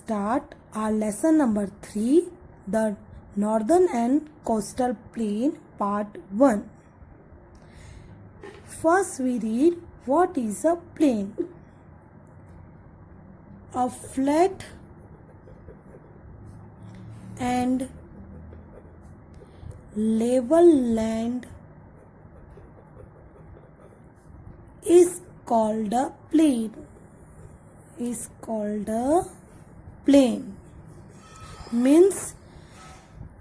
start our lesson number 3, the Northern and Coastal Plain, part 1. First we read, what is a plain? A flat and level land is called a plain. Means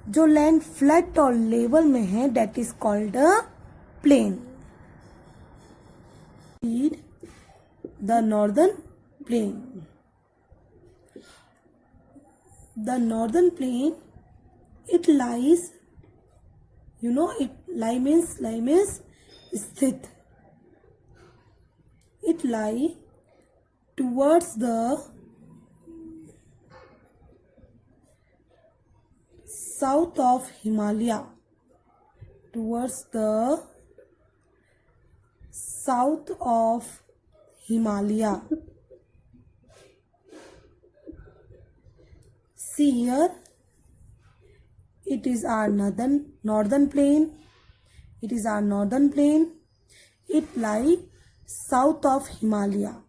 जो land flat और level में है that is called a plain. Read the northern plain. The northern plain, it lies, lie means स्थित. It lie towards the south of Himalaya. Towards the south of Himalaya. See here, it is our northern plain. It is our northern plain. It lie south of Himalaya.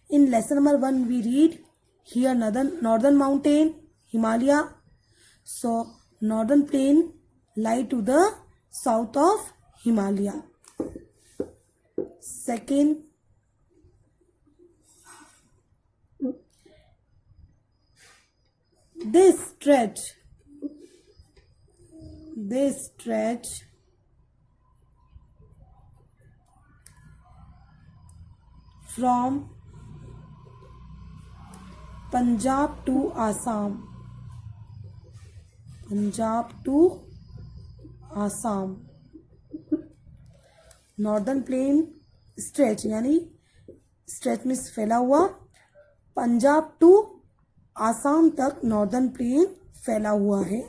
In lesson number 1 we read here northern mountain Himalaya. So northern plain lie to the south of Himalaya. Second, they stretch from Punjab to Assam. Northern plain stretch यानी stretch में फैला हुआ, Punjab to Assam तक northern plain फैला हुआ है.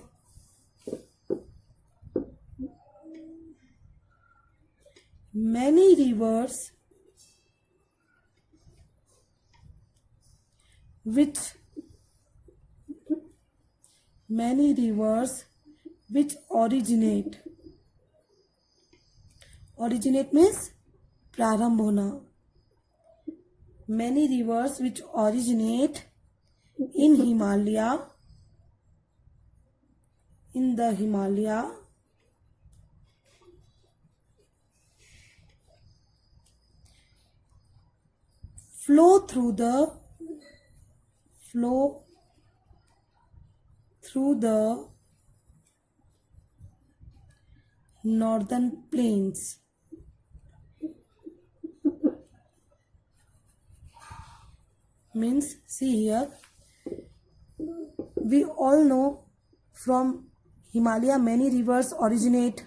Many reverse which originate means प्रारंभ होना. Many rivers which originate in the Himalaya flow through the northern plains. Means, see here, we all know from Himalaya many rivers originate,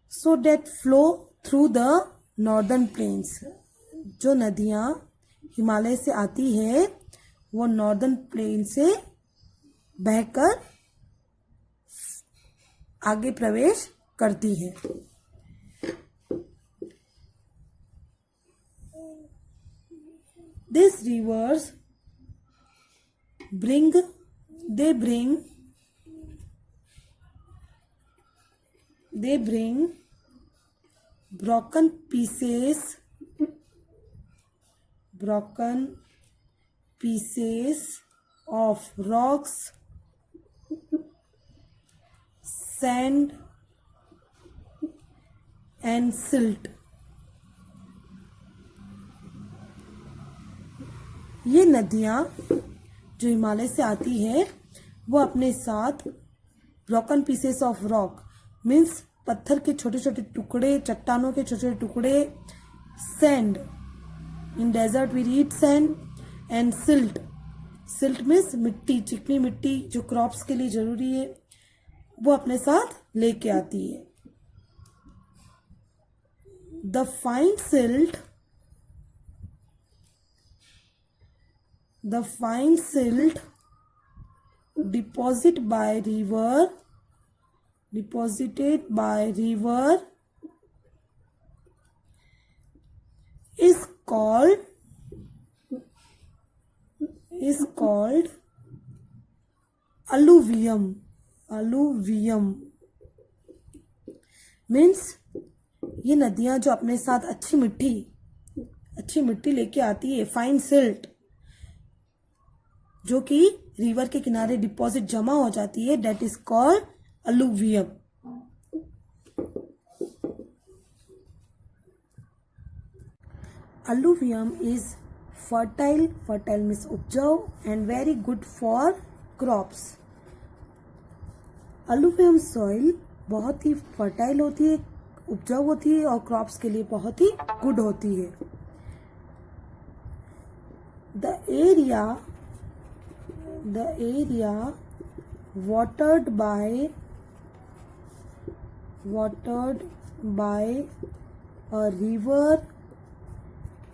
so that flow through the northern plains. जो नदियाँ हिमालय से आती है वो northern plain से बहकर आगे प्रवेश करती है. These rivers bring broken pieces of rocks, sand and silt. ये नदियाँ जो हिमालय से आती है वो अपने साथ broken pieces of rock means पत्थर के छोटे छोटे टुकड़े, चट्टानों के छोटे छोटे टुकड़े, sand, in desert we read sand, and silt means मिट्टी, चिकनी मिट्टी जो क्रॉप्स के लिए जरूरी है, वो अपने साथ लेके आती है. The fine silt deposited by river is is called alluvium. Alluvium means ये नदियां जो अपने साथ अच्छी मिट्टी लेके आती है, फाइन सिल्ट, जो कि रिवर के किनारे डिपॉजिट जमा हो जाती है, that is called alluvium. Alluvium is fertile means उपजाऊ and very good for crops. Alluvium soil बहुत ही फर्टाइल होती है, उपजाऊ होती है और क्रॉप्स के लिए बहुत ही गुड होती है. The area watered by a river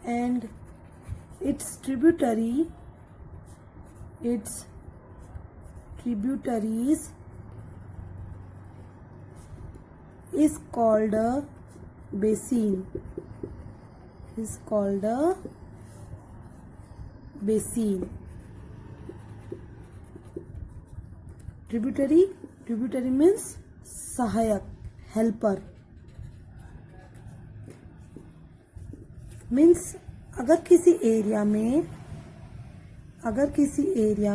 and its tributaries is called a basin. Tributary means सहायक, helper. मीन्स अगर किसी एरिया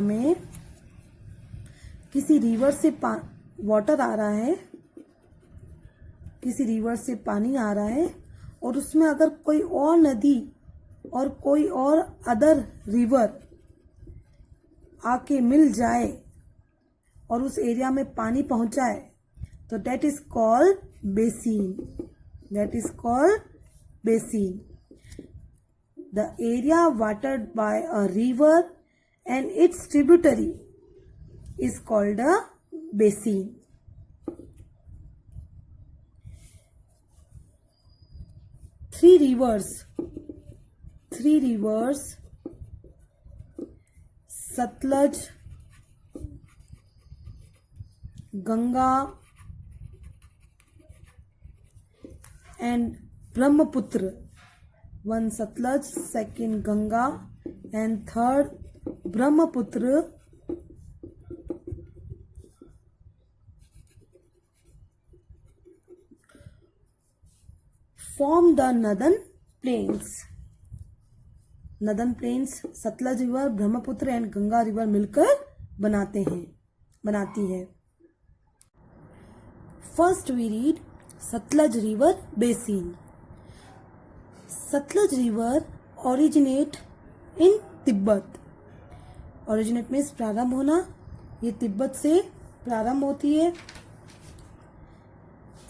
में किसी रिवर से वाटर आ रहा है, किसी रिवर से पानी आ रहा है और उसमें अगर कोई और नदी और कोई और अदर रिवर आके मिल जाए और उस एरिया में पानी पहुंचाए तो that is called basin. The area watered by a river and its tributary is called a basin. Three rivers, Satluj, Ganga and Brahmaputra. One Satluj, second Ganga and third Brahmaputra form the Northern Plains. Sutlej river, Brahmaputra and Ganga river मिलकर बनाती है. First we read Sutlej river basin. Sutlej river originate in Tibet. Originate means प्रारंभ होना, ये तिब्बत से प्रारंभ होती है.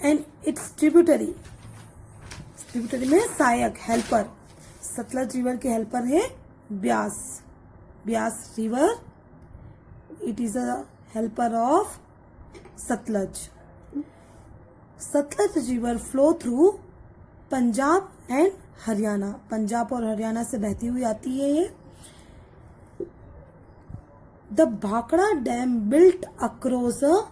एंड इट्स ट्रिब्यूटरी में सहायक, हेल्पर. सतलज रिवर के हेल्पर है Beas river. It is a helper of Sutlej. Sutlej river flow through Punjab and Haryana. Punjab और हरियाणा से बहती हुई आती है ये. The Bhakra dam built across a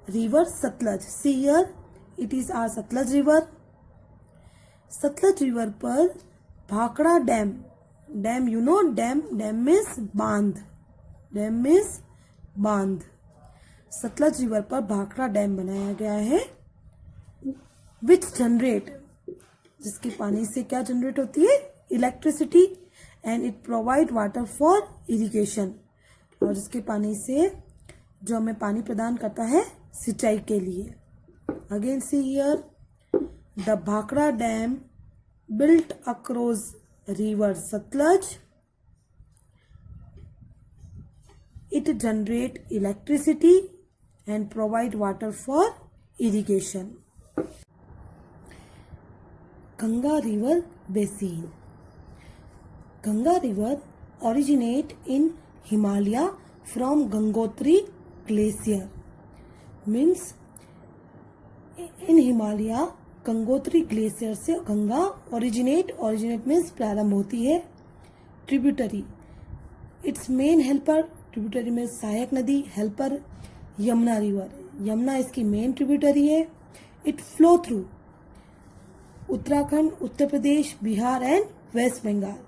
river Sutlej. See here it is our Sutlej river. Sutlej river पर Bhakra dam you know dam means बांध. सतलज रिवर पर भाखड़ा डैम बनाया गया है. विच जनरेट, जिसके पानी से क्या जनरेट होती है, electricity. And it provide water for irrigation, और जिसके पानी से जो हमें पानी प्रदान करता है सिंचाई के लिए. Again see here the Bhakra dam built across river Satluj. It generate electricity and provide water for irrigation. Ganga River Basin. Ganga River originate in Himalaya from Gangotri Glacier. Means in Himalaya Gangotri glacier से Ganga originate means प्रारंभ होती है. Tributary, it's main helper. Tributary में सहायक नदी, helper Yamuna river. Yamuna इसकी main tributary है. It flow through Uttarakhand, Uttar Pradesh, Bihar and West Bengal.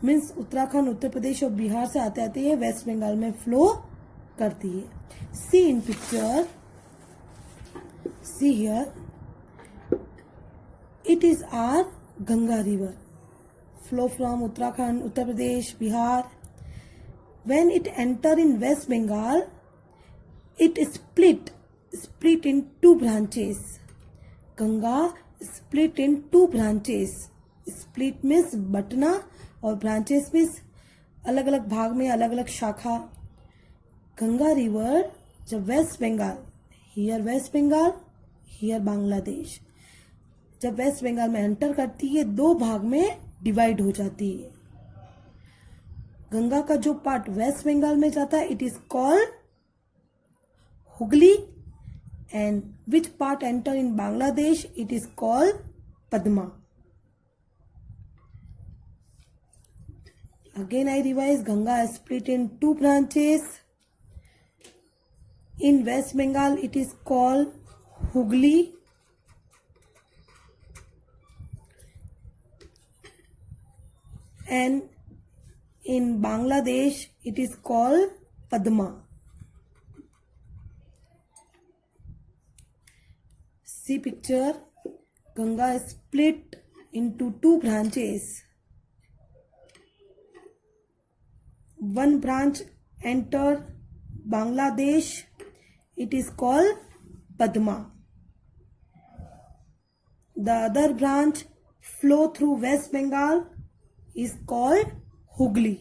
Means Uttarakhand, Uttar Pradesh और बिहार से आते आते ये वेस्ट बंगाल में फ्लो करती है। See in picture, see here, it is our Ganga river, flow from Uttarakhand, Uttar Pradesh, Bihar. When it enter in West Bengal, it split in two branches. Ganga split in two branches. Split means बटना और branches means अलग अलग भाग में अलग अलग शाखा. Ganga river जब West Bengal, here West Bengal, here Bangladesh, जब वेस्ट बंगाल में एंटर करती है दो भाग में डिवाइड हो जाती है. गंगा का जो पार्ट वेस्ट बंगाल में जाता है it is called Hooghly, and which part enter in Bangladesh it is called Padma. Again I revise, Ganga is split in two branches. In West Bengal it is called Hooghly, and in Bangladesh it is called Padma. See picture, Ganga is split into two branches. One branch enter Bangladesh, it is called Padma. The other branch flow through West Bengal is called Hooghly.